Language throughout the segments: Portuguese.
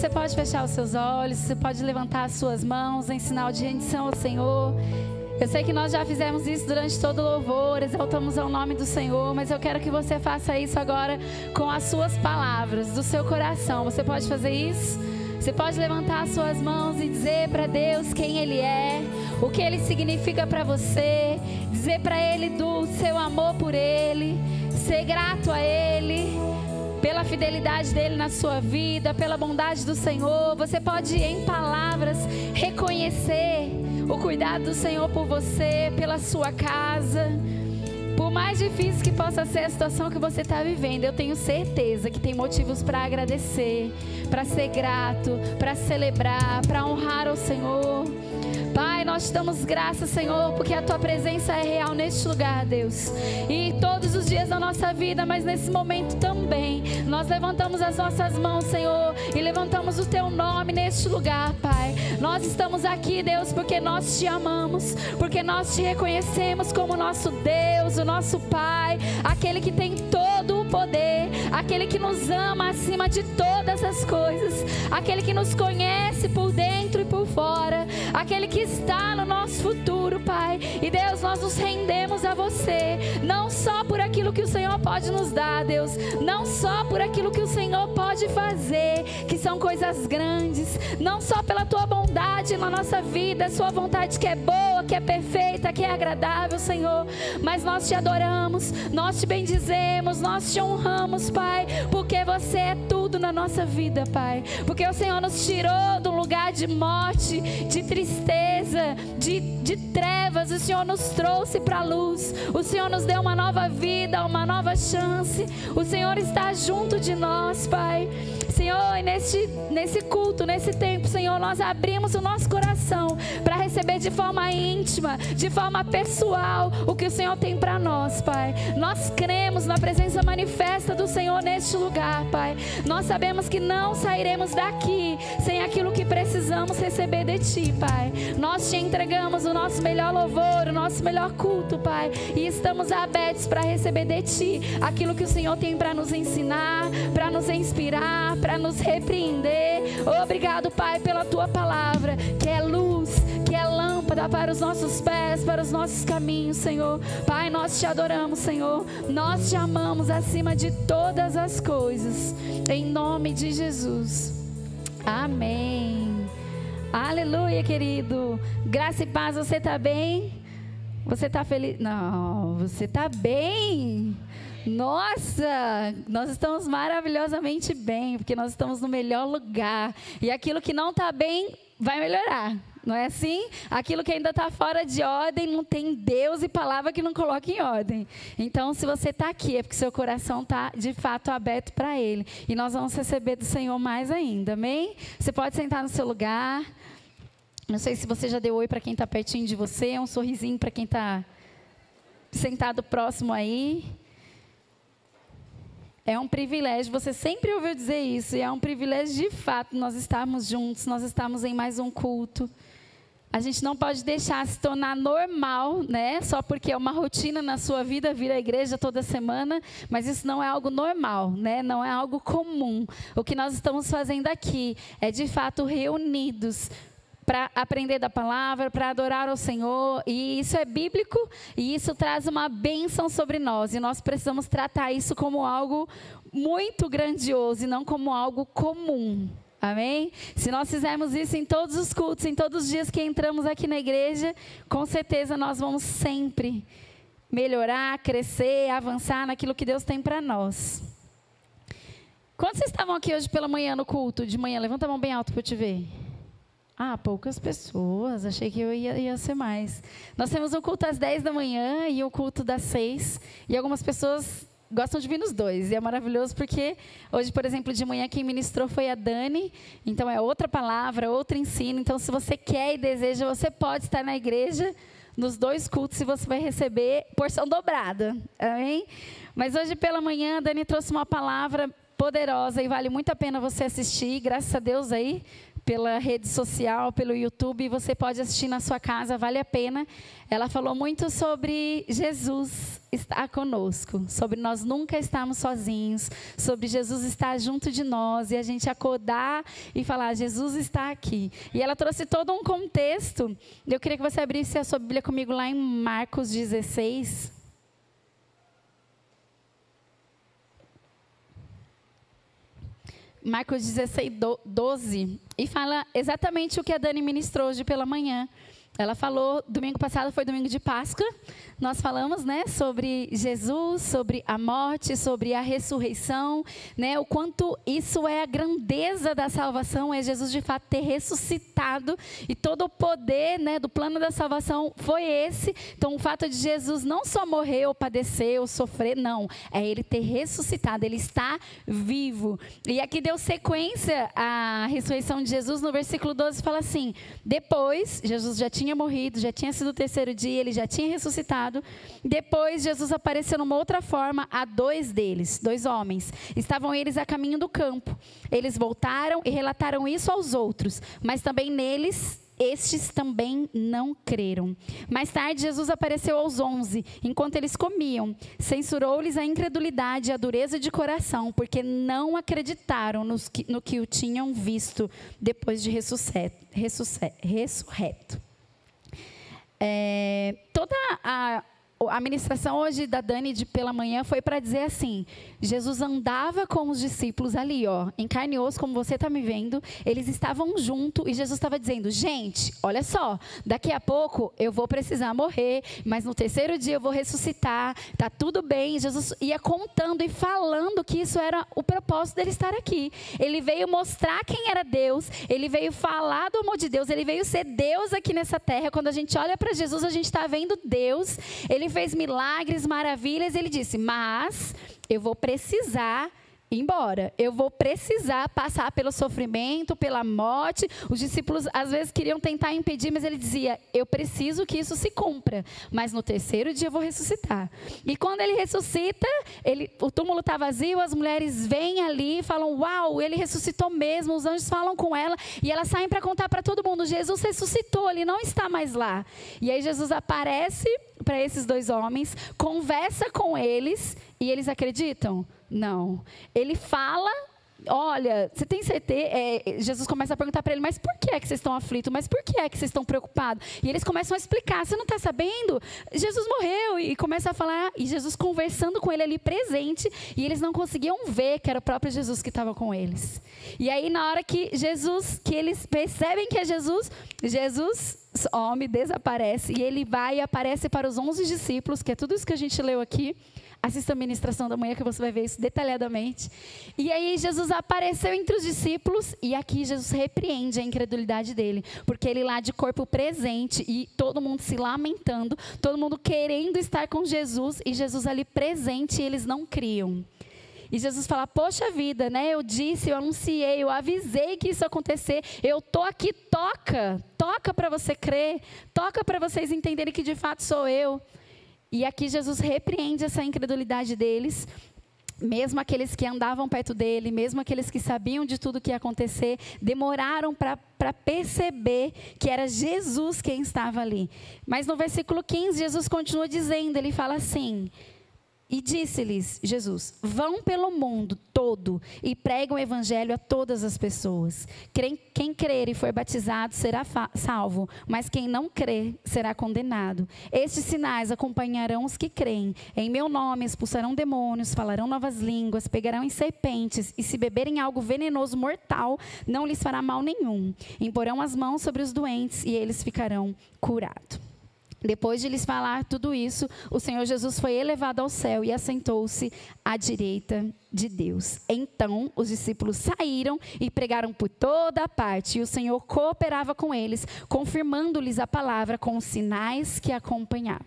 você pode fechar os seus olhos, você pode levantar as suas mãos em sinal de rendição ao Senhor. Eu sei que nós já fizemos isso durante todo o louvor, exaltamos ao nome do Senhor, mas eu quero que você faça isso agora com as suas palavras, do seu coração. Você pode fazer isso? Você pode levantar as suas mãos e dizer para Deus quem Ele é, o que Ele significa para você, dizer para Ele do seu amor por Ele, ser grato a Ele, pela fidelidade dEle na sua vida, pela bondade do Senhor. Você pode, em palavras, reconhecer o cuidado do Senhor por você, pela sua casa. Por mais difícil que possa ser a situação que você está vivendo, eu tenho certeza que tem motivos para agradecer, para ser grato, para celebrar, para honrar ao Senhor. Pai, nós te damos graças, Senhor, porque a Tua presença é real neste lugar, Deus. E todos os dias da nossa vida, mas nesse momento também, nós levantamos as nossas mãos, Senhor, e levantamos o Teu nome neste lugar, Pai. Nós estamos aqui, Deus, porque nós Te amamos, porque nós Te reconhecemos como nosso Deus, o nosso Pai, aquele que tem todo o poder, aquele que nos ama acima de todas as coisas, aquele que nos conhece por dentro e por fora, aquele que está no nosso futuro, Pai. E Deus, nós nos rendemos a você, não só por aquilo que o Senhor pode nos dar, Deus, não só por aquilo que o Senhor pode fazer, que são coisas grandes, não só pela Tua bondade na nossa vida, Sua vontade que é boa, que é perfeita, que é agradável, Senhor, mas nós Te adoramos, nós Te bendizemos, nós Te honramos, Pai, porque você é tudo na nossa vida, Pai, porque o Senhor nos tirou do lugar de morte, de tristeza, de trevas, o Senhor nos trouxe para a luz, o Senhor nos deu uma nova vida, uma nova chance, o Senhor está junto de nós, Pai. Senhor, e nesse culto, nesse tempo, Senhor, nós abrimos o nosso coração para receber de forma íntima, de forma pessoal, o que o Senhor tem para nós, Pai. Nós cremos na presença manifesta do Senhor neste lugar, Pai. Nós sabemos que não sairemos daqui sem aquilo que precisamos receber de Ti, Pai. Nós Te entregamos o nosso melhor louvor, o nosso melhor culto, Pai, e estamos abertos para receber de Ti aquilo que o Senhor tem para nos ensinar, para nos inspirar, para nos repreender. Obrigado, Pai, pela Tua palavra, que é luz, que é lâmpada para os nossos pés, para os nossos caminhos, Senhor. Pai, nós Te adoramos, Senhor, nós Te amamos acima de todas as coisas, em nome de Jesus. Amém. Aleluia, querido. Graça e paz, você está bem? Você está feliz? Não, você está bem. Nossa, nós estamos maravilhosamente bem, porque nós estamos no melhor lugar. E aquilo que não está bem, vai melhorar. Não é assim? Aquilo que ainda está fora de ordem, não tem Deus e palavra que não coloque em ordem. Então, se você está aqui, é porque seu coração está, de fato, aberto para Ele. E nós vamos receber do Senhor mais ainda, amém? Você pode sentar no seu lugar. Não sei se você já deu oi para quem está pertinho de você, um sorrisinho para quem está sentado próximo aí. É um privilégio, você sempre ouviu dizer isso, e é um privilégio de fato nós estarmos juntos, nós estamos em mais um culto. A gente não pode deixar se tornar normal, né? Só porque é uma rotina na sua vida vir à igreja toda semana, mas isso não é algo normal, né? Não é algo comum. O que nós estamos fazendo aqui é de fato reunidos para aprender da palavra, para adorar ao Senhor, e isso é bíblico, e isso traz uma bênção sobre nós, e nós precisamos tratar isso como algo muito grandioso, e não como algo comum, amém? Se nós fizermos isso em todos os cultos, em todos os dias que entramos aqui na igreja, com certeza nós vamos sempre melhorar, crescer, avançar naquilo que Deus tem para nós. Quantos vocês estavam aqui hoje pela manhã no culto, de manhã? Levanta a mão bem alto para eu te ver. Ah, poucas pessoas, achei que eu ia ser mais. Nós temos um culto às 10 da manhã e o culto das 6. E algumas pessoas gostam de vir nos dois. E é maravilhoso porque hoje, por exemplo, de manhã quem ministrou foi a Dani. Então é outra palavra, outro ensino. Então se você quer e deseja, você pode estar na igreja nos dois cultos e você vai receber porção dobrada. Amém? Mas hoje pela manhã a Dani trouxe uma palavra poderosa e vale muito a pena você assistir, graças a Deus aí, pela rede social, pelo YouTube, você pode assistir na sua casa, vale a pena. Ela falou muito sobre Jesus estar conosco, sobre nós nunca estarmos sozinhos, sobre Jesus estar junto de nós e a gente acordar e falar, Jesus está aqui. E ela trouxe todo um contexto. Eu queria que você abrisse a sua Bíblia comigo lá em Marcos 16. Marcos 16, 12, e fala exatamente o que a Dani ministrou hoje pela manhã. Ela falou, domingo passado foi domingo de Páscoa, nós falamos, né, sobre Jesus, sobre a morte, sobre a ressurreição, né, o quanto isso é a grandeza da salvação, é Jesus de fato ter ressuscitado e todo o poder, né, do plano da salvação foi esse. Então o fato de Jesus não só morrer ou padecer ou sofrer, não, é ele ter ressuscitado, ele está vivo. E aqui deu sequência à ressurreição de Jesus, no versículo 12 fala assim, depois, Jesus já tinha morrido, já tinha sido o terceiro dia, ele já tinha ressuscitado. Depois Jesus apareceu numa outra forma a dois deles, dois homens. Estavam eles a caminho do campo. Eles voltaram e relataram isso aos outros, mas também neles, estes também não creram. Mais tarde Jesus apareceu aos 11, enquanto eles comiam. Censurou-lhes a incredulidade e a dureza de coração, porque não acreditaram no que o tinham visto depois de ressurreto. Toda a ministração hoje da Dani pela manhã foi para dizer assim, Jesus andava com os discípulos ali, ó, em carne e osso, como você está me vendo, eles estavam juntos e Jesus estava dizendo, gente, olha só, daqui a pouco eu vou precisar morrer, mas no terceiro dia eu vou ressuscitar, tá tudo bem. Jesus ia contando e falando que isso era o propósito dele estar aqui. Ele veio mostrar quem era Deus, ele veio falar do amor de Deus, ele veio ser Deus aqui nessa terra. Quando a gente olha para Jesus, a gente está vendo Deus, ele fez milagres, maravilhas, ele disse, mas eu vou precisar ir embora, eu vou precisar passar pelo sofrimento, pela morte. Os discípulos às vezes queriam tentar impedir, mas ele dizia, eu preciso que isso se cumpra, mas no terceiro dia eu vou ressuscitar. E quando ele ressuscita, o túmulo está vazio, as mulheres vêm ali e falam, uau, ele ressuscitou mesmo, os anjos falam com ela, e elas saem para contar para todo mundo, Jesus ressuscitou, ele não está mais lá. E aí Jesus aparece para esses dois homens, conversa com eles, e eles acreditam? Não. Ele fala, olha, você tem certeza? Jesus começa a perguntar para ele, mas por que é que vocês estão aflitos? Mas por que é que vocês estão preocupados? E eles começam a explicar, você não está sabendo? Jesus morreu, e começa a falar, e Jesus conversando com ele ali presente, e eles não conseguiam ver que era o próprio Jesus que estava com eles. E aí na hora que eles percebem que é Jesus, homem, desaparece, e ele vai e aparece para os 11 discípulos, que é tudo isso que a gente leu aqui. Assista a ministração da manhã que você vai ver isso detalhadamente. E aí Jesus apareceu entre os discípulos e aqui Jesus repreende a incredulidade dele. Porque ele lá de corpo presente e todo mundo se lamentando, todo mundo querendo estar com Jesus e Jesus ali presente e eles não criam. E Jesus fala, poxa vida, né? Eu disse, eu anunciei, eu avisei que isso ia acontecer. Eu estou aqui, toca para você crer, toca para vocês entenderem que de fato sou eu. E aqui Jesus repreende essa incredulidade deles, mesmo aqueles que andavam perto dele, mesmo aqueles que sabiam de tudo que ia acontecer, demoraram para perceber que era Jesus quem estava ali. Mas no versículo 15, Jesus continua dizendo, ele fala assim, e disse-lhes, Jesus, vão pelo mundo todo e pregam o evangelho a todas as pessoas. Quem crer e for batizado será salvo, mas quem não crer será condenado. Estes sinais acompanharão os que creem. Em meu nome expulsarão demônios, falarão novas línguas, pegarão em serpentes, e se beberem algo venenoso mortal, não lhes fará mal nenhum. Imporão as mãos sobre os doentes e eles ficarão curados. Depois de lhes falar tudo isso, o Senhor Jesus foi elevado ao céu e assentou-se à direita de Deus. Então, os discípulos saíram e pregaram por toda a parte, e o Senhor cooperava com eles, confirmando-lhes a palavra com os sinais que acompanhavam.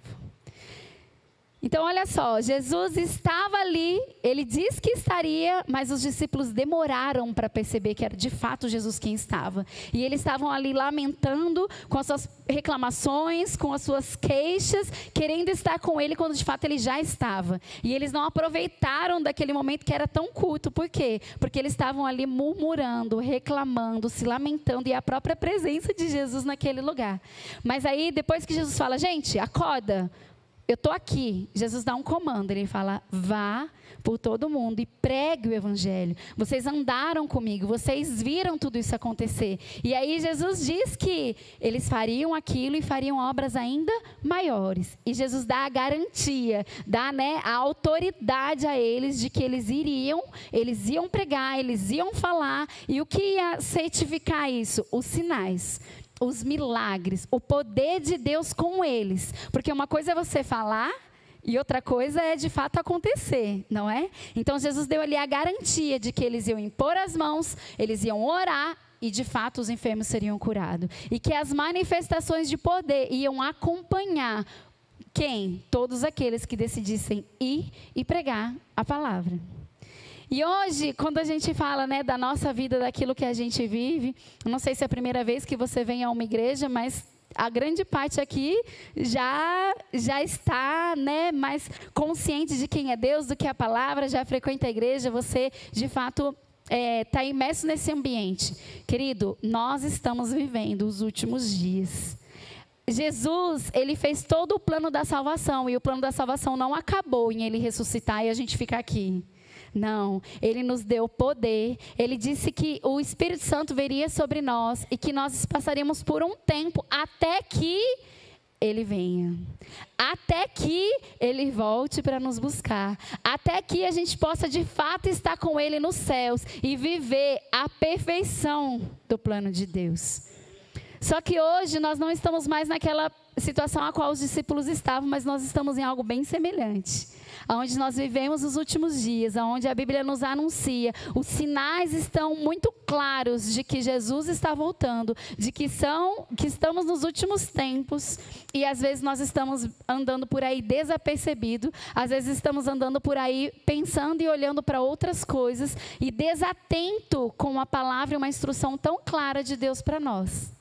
Então, olha só, Jesus estava ali, ele disse que estaria, mas os discípulos demoraram para perceber que era de fato Jesus quem estava. E eles estavam ali lamentando, com as suas reclamações, com as suas queixas, querendo estar com ele quando de fato ele já estava. E eles não aproveitaram daquele momento que era tão curto. Por quê? Porque eles estavam ali murmurando, reclamando, se lamentando, e a própria presença de Jesus naquele lugar. Mas aí, depois que Jesus fala, gente, acorda, eu estou aqui. Jesus dá um comando, ele fala, vá por todo mundo e pregue o evangelho. Vocês andaram comigo, vocês viram tudo isso acontecer. E aí Jesus diz que eles fariam aquilo e fariam obras ainda maiores. E Jesus dá a garantia, dá, a autoridade a eles de que eles iam pregar, eles iam falar. E o que ia certificar isso? Os sinais, os milagres, o poder de Deus com eles. Porque uma coisa é você falar e outra coisa é de fato acontecer, não é? Então Jesus deu ali a garantia de que eles iam impor as mãos, eles iam orar e de fato os enfermos seriam curados. E que as manifestações de poder iam acompanhar quem? Todos aqueles que decidissem ir e pregar a palavra. E hoje, quando a gente fala, da nossa vida, daquilo que a gente vive, eu não sei se é a primeira vez que você vem a uma igreja, mas a grande parte aqui já está, mais consciente de quem é Deus, do que a palavra, já frequenta a igreja, você, de fato, está imerso nesse ambiente. Querido, nós estamos vivendo os últimos dias. Jesus, ele fez todo o plano da salvação, e o plano da salvação não acabou em ele ressuscitar e a gente ficar aqui. Não, ele nos deu poder, ele disse que o Espírito Santo viria sobre nós e que nós passaríamos por um tempo até que ele venha, até que ele volte para nos buscar, até que a gente possa de fato estar com ele nos céus e viver a perfeição do plano de Deus. Só que hoje nós não estamos mais naquela situação a qual os discípulos estavam, mas nós estamos em algo bem semelhante. Onde nós vivemos os últimos dias, onde a Bíblia nos anuncia, os sinais estão muito claros de que Jesus está voltando, de que estamos nos últimos tempos, e às vezes nós estamos andando por aí desapercebido, às vezes estamos andando por aí pensando e olhando para outras coisas, e desatento com uma palavra e uma instrução tão clara de Deus para nós.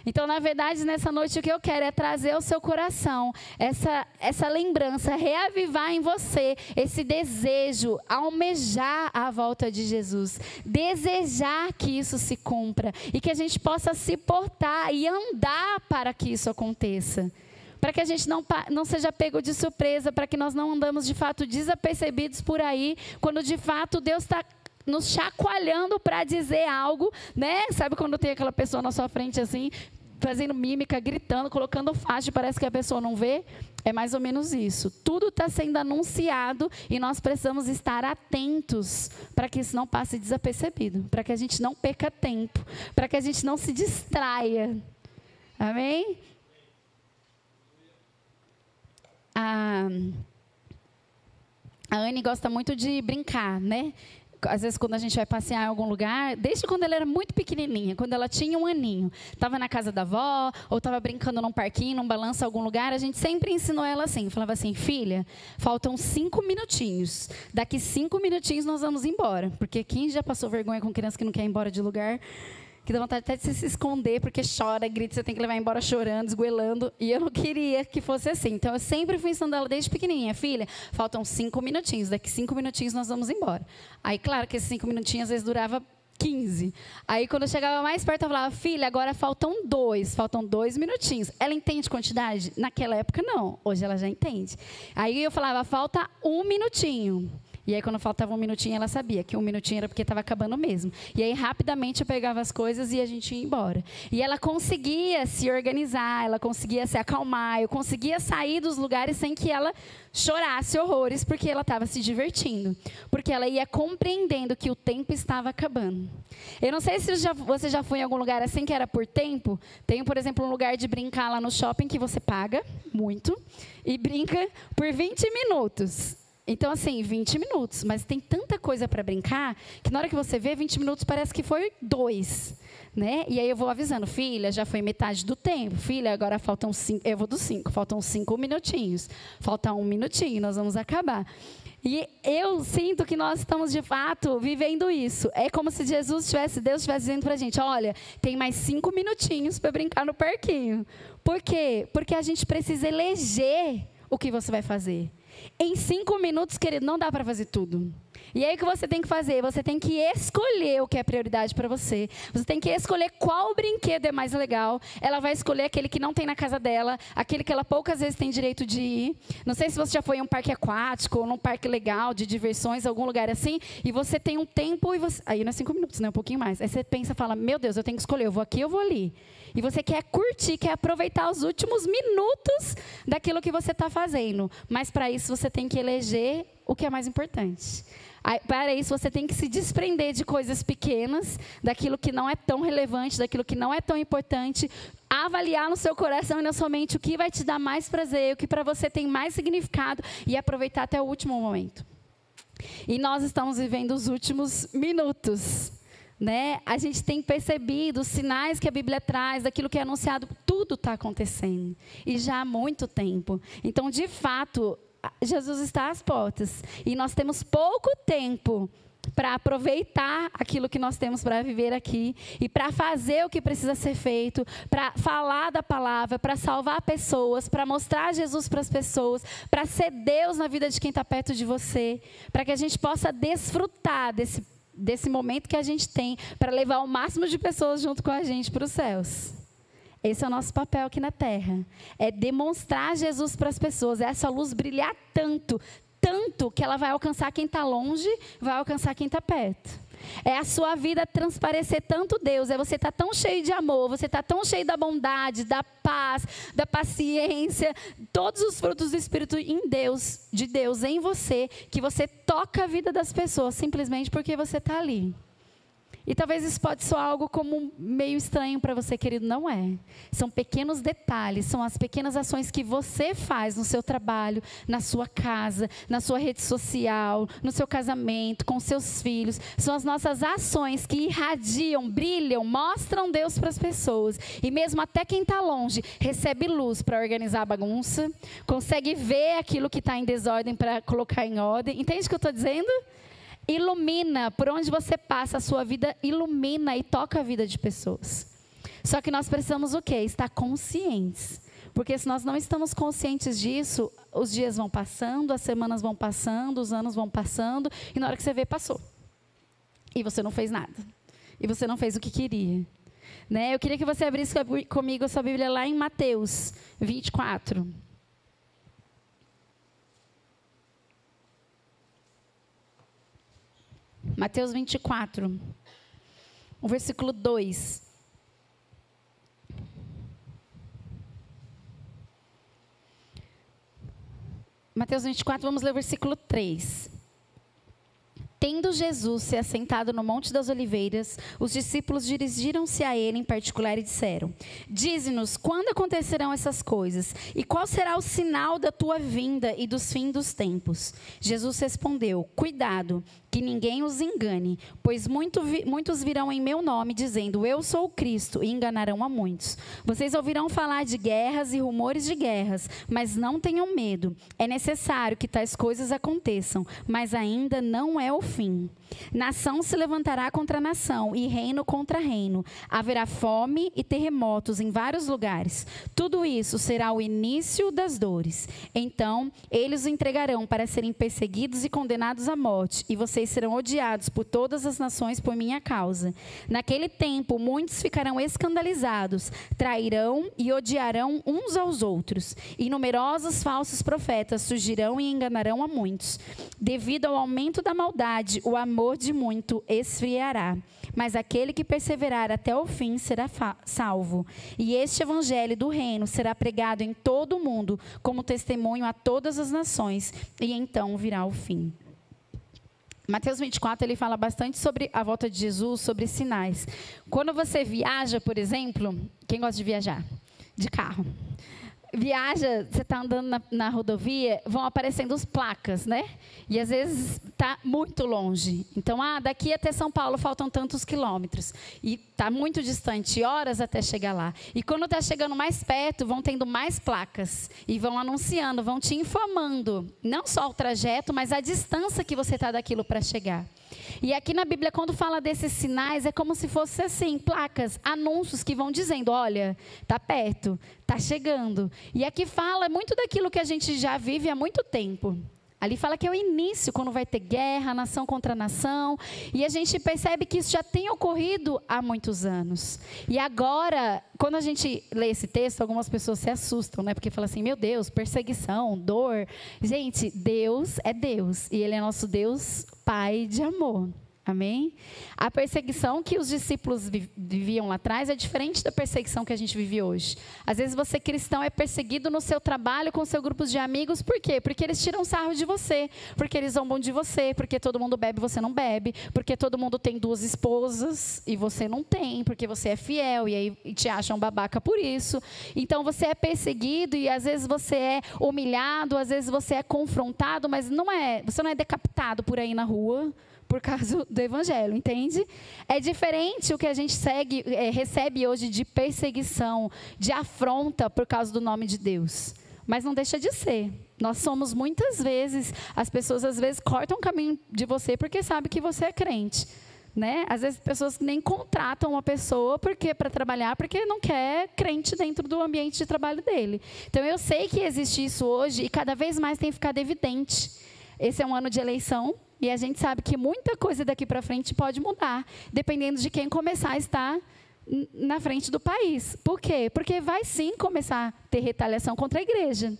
Então, na verdade, nessa noite o que eu quero é trazer ao seu coração essa lembrança, reavivar em você esse desejo, almejar a volta de Jesus, desejar que isso se cumpra e que a gente possa se portar e andar para que isso aconteça. Para que a gente não seja pego de surpresa, para que nós não andamos de fato desapercebidos por aí, quando de fato Deus está nos chacoalhando para dizer algo, Sabe quando tem aquela pessoa na sua frente assim, fazendo mímica, gritando, colocando faixa, parece que a pessoa não vê? É mais ou menos isso. Tudo está sendo anunciado e nós precisamos estar atentos para que isso não passe desapercebido, para que a gente não perca tempo, para que a gente não se distraia. Amém? A Anne gosta muito de brincar, Às vezes, quando a gente vai passear em algum lugar, desde quando ela era muito pequenininha, quando ela tinha 1 aninho, estava na casa da avó, ou estava brincando num parquinho, num balanço, em algum lugar, a gente sempre ensinou ela assim, falava assim, filha, faltam 5 minutinhos, daqui 5 minutinhos nós vamos embora, porque quem já passou vergonha com criança que não quer ir embora de lugar, que dá vontade até de se esconder, porque chora, grita, você tem que levar embora chorando, esgoelando, e eu não queria que fosse assim. Então, eu sempre fui ensinando ela desde pequenininha, filha, faltam 5 minutinhos, daqui 5 minutinhos nós vamos embora. Aí, claro que esses 5 minutinhos, às vezes, durava 15. Aí, quando eu chegava mais perto, eu falava, filha, agora faltam 2 minutinhos. Ela entende quantidade? Naquela época, não. Hoje ela já entende. Aí, eu falava, falta 1 minutinho. E aí, quando faltava 1 minutinho, ela sabia que 1 minutinho era porque estava acabando mesmo. E aí, rapidamente, eu pegava as coisas e a gente ia embora. E ela conseguia se organizar, ela conseguia se acalmar, eu conseguia sair dos lugares sem que ela chorasse horrores, porque ela estava se divertindo. Porque ela ia compreendendo que o tempo estava acabando. Eu não sei se você já foi em algum lugar assim que era por tempo. Tem, por exemplo, um lugar de brincar lá no shopping que você paga muito e brinca por 20 minutos. Então, assim, 20 minutos. Mas tem tanta coisa para brincar que na hora que você vê, 20 minutos parece que foi 2. Né? E aí eu vou avisando, filha, já foi metade do tempo. Filha, agora faltam 5. Eu vou dos 5. Faltam 5 minutinhos. Falta 1 minutinho, nós vamos acabar. E eu sinto que nós estamos, de fato, vivendo isso. É como se Deus estivesse dizendo para a gente, olha, tem mais 5 minutinhos para brincar no parquinho. Por quê? Porque a gente precisa eleger o que você vai fazer. Em 5 minutos, querido, não dá para fazer tudo. E aí o que você tem que fazer? Você tem que escolher o que é prioridade para você. Você tem que escolher qual brinquedo é mais legal. Ela vai escolher aquele que não tem na casa dela, aquele que ela poucas vezes tem direito de ir. Não sei se você já foi em um parque aquático, ou num parque legal, de diversões, algum lugar assim, e você tem um tempo, e você... aí não é 5 minutos, né? Um pouquinho mais. Aí você pensa e fala, meu Deus, eu tenho que escolher, eu vou aqui, eu vou ali. E você quer curtir, quer aproveitar os últimos minutos daquilo que você está fazendo. Mas para isso você tem que eleger o que é mais importante. Para isso você tem que se desprender de coisas pequenas, daquilo que não é tão relevante, daquilo que não é tão importante, avaliar no seu coração e na sua mente o que vai te dar mais prazer, o que para você tem mais significado e aproveitar até o último momento. E nós estamos vivendo os últimos minutos. Né? A gente tem percebido os sinais que a Bíblia traz, daquilo que é anunciado, tudo está acontecendo. E já há muito tempo. Então, de fato, Jesus está às portas. E nós temos pouco tempo para aproveitar aquilo que nós temos para viver aqui. E para fazer o que precisa ser feito. Para falar da palavra, para salvar pessoas, para mostrar Jesus para as pessoas. Para ser Deus na vida de quem está perto de você. Para que a gente possa desfrutar desse momento que a gente tem para levar o máximo de pessoas junto com a gente para os céus. Esse é o nosso papel aqui na terra. É demonstrar Jesus para as pessoas. É essa luz brilhar tanto que ela vai alcançar quem está longe, vai alcançar quem está perto. É a sua vida transparecer tanto Deus, é você estar tão cheio de amor, você estar tão cheio da bondade, da paz, da paciência, todos os frutos do Espírito de Deus em você, que você toca a vida das pessoas simplesmente porque você está ali. E talvez isso pode soar algo como meio estranho para você, querido. Não é. São pequenos detalhes, são as pequenas ações que você faz no seu trabalho, na sua casa, na sua rede social, no seu casamento, com seus filhos. São as nossas ações que irradiam, brilham, mostram Deus para as pessoas. E mesmo até quem está longe, recebe luz para organizar a bagunça, consegue ver aquilo que está em desordem para colocar em ordem. Entende o que eu estou dizendo? Ilumina, por onde você passa, a sua vida ilumina e toca a vida de pessoas. Só que nós precisamos o quê? Estar conscientes. Porque se nós não estamos conscientes disso, os dias vão passando, as semanas vão passando, os anos vão passando, e na hora que você vê, passou. E você não fez nada. E você não fez o que queria. Né? Eu queria que você abrisse comigo a sua Bíblia lá em Mateus 24. Mateus 24, o versículo 2. Mateus 24, vamos ler o versículo 3. Tendo Jesus se assentado no Monte das Oliveiras, os discípulos dirigiram-se a ele em particular e disseram: Dize-nos, quando acontecerão essas coisas? E qual será o sinal da tua vinda e dos fins dos tempos? Jesus respondeu: Cuidado, que ninguém os engane, pois muitos virão em meu nome, dizendo, eu sou o Cristo, e enganarão a muitos. Vocês ouvirão falar de guerras e rumores de guerras, mas não tenham medo. É necessário que tais coisas aconteçam, mas ainda não é o fim. Nação se levantará contra nação, e reino contra reino. Haverá fome e terremotos em vários lugares. Tudo isso será o início das dores. Então, eles os entregarão para serem perseguidos e condenados à morte, e vocês serão odiados por todas as nações por minha causa. Naquele tempo, muitos ficarão escandalizados, trairão e odiarão uns aos outros. E numerosos falsos profetas surgirão e enganarão a muitos. Devido ao aumento da maldade, o amor de muito esfriará. Mas aquele que perseverar até o fim será salvo. E este evangelho do reino será pregado em todo o mundo, como testemunho a todas as nações, e então virá o fim. Mateus 24, ele fala bastante sobre a volta de Jesus, sobre sinais. Quando você viaja, por exemplo, quem gosta de viajar? De carro. viaja, você está andando na rodovia, vão aparecendo as placas, né? E às vezes está muito longe. Então, daqui até São Paulo faltam tantos quilômetros. E está muito distante, horas até chegar lá. E quando está chegando mais perto, vão tendo mais placas. E vão anunciando, vão te informando. Não só o trajeto, mas a distância que você está daquilo para chegar. E aqui na Bíblia, quando fala desses sinais, é como se fosse assim, placas, anúncios que vão dizendo, olha, está perto, está chegando. E aqui fala muito daquilo que a gente já vive há muito tempo. Ali fala que é o início, quando vai ter guerra, nação contra nação. E a gente percebe que isso já tem ocorrido há muitos anos. E agora, quando a gente lê esse texto, algumas pessoas se assustam, né? Porque falam assim, meu Deus, perseguição, dor. Gente, Deus é Deus. E Ele é nosso Deus, Pai de amor. Amém? A perseguição que os discípulos viviam lá atrás é diferente da perseguição que a gente vive hoje. Às vezes você cristão é perseguido no seu trabalho com seu grupo de amigos. Por quê? Porque eles tiram sarro de você. Porque eles zombam de você. Porque todo mundo bebe e você não bebe. Porque todo mundo tem 2 esposas e você não tem. Porque você é fiel e aí te acham babaca por isso. Então você é perseguido e às vezes você é humilhado. Às vezes você é confrontado, mas você não é decapitado por aí na rua por causa do evangelho, entende? É diferente o que a gente recebe hoje de perseguição, de afronta por causa do nome de Deus. Mas não deixa de ser. Nós somos muitas vezes, as pessoas às vezes cortam o caminho de você porque sabem que você é crente. Né? Às vezes pessoas nem contratam uma pessoa para trabalhar porque não quer crente dentro do ambiente de trabalho dele. Então eu sei que existe isso hoje e cada vez mais tem ficado evidente. Esse é um ano de eleição. E a gente sabe que muita coisa daqui para frente pode mudar, dependendo de quem começar a estar na frente do país. Por quê? Porque vai sim começar a ter retaliação contra a igreja.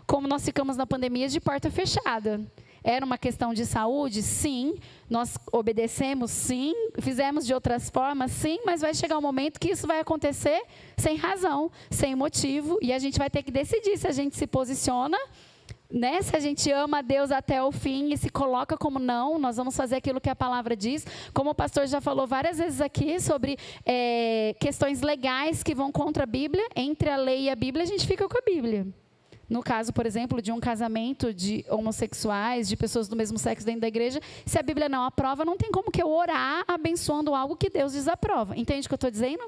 Como nós ficamos na pandemia de porta fechada. Era uma questão de saúde? Sim. Nós obedecemos? Sim. Fizemos de outras formas? Sim. Mas vai chegar um momento que isso vai acontecer sem razão, sem motivo. E a gente vai ter que decidir se a gente se posiciona, né? Se a gente ama a Deus até o fim e se coloca como não, nós vamos fazer aquilo que a palavra diz. Como o pastor já falou várias vezes aqui sobre questões legais que vão contra a Bíblia. Entre a lei e a Bíblia, a gente fica com a Bíblia. No caso, por exemplo, de um casamento de homossexuais, de pessoas do mesmo sexo dentro da igreja, se a Bíblia não aprova, não tem como que eu orar abençoando algo que Deus desaprova. Entende o que eu estou dizendo?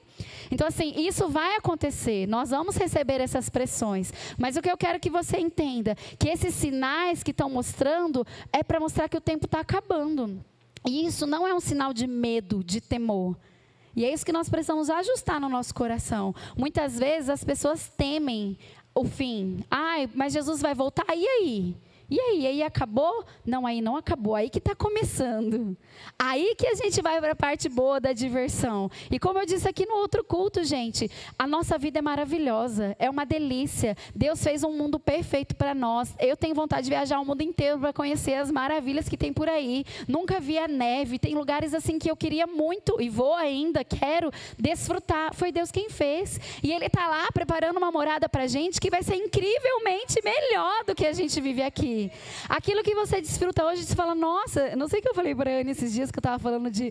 Então, assim, isso vai acontecer. Nós vamos receber essas pressões. Mas o que eu quero que você entenda, que esses sinais que estão mostrando, é para mostrar que o tempo está acabando. E isso não é um sinal de medo, de temor. E é isso que nós precisamos ajustar no nosso coração. Muitas vezes as pessoas temem o fim. Mas Jesus vai voltar, e aí? E aí? Aí acabou? Não, aí não acabou. Aí que está começando. Aí que a gente vai para a parte boa da diversão. E como eu disse aqui no outro culto, gente, a nossa vida é maravilhosa. É uma delícia. Deus fez um mundo perfeito para nós. Eu tenho vontade de viajar o mundo inteiro para conhecer as maravilhas que tem por aí. Nunca vi a neve. Tem lugares assim que eu queria muito e vou ainda, quero desfrutar. Foi Deus quem fez. E Ele está lá preparando uma morada para a gente que vai ser incrivelmente melhor do que a gente vive aqui. Aquilo que você desfruta hoje, você fala, nossa, não sei o que eu falei para a Anne esses dias que eu estava falando de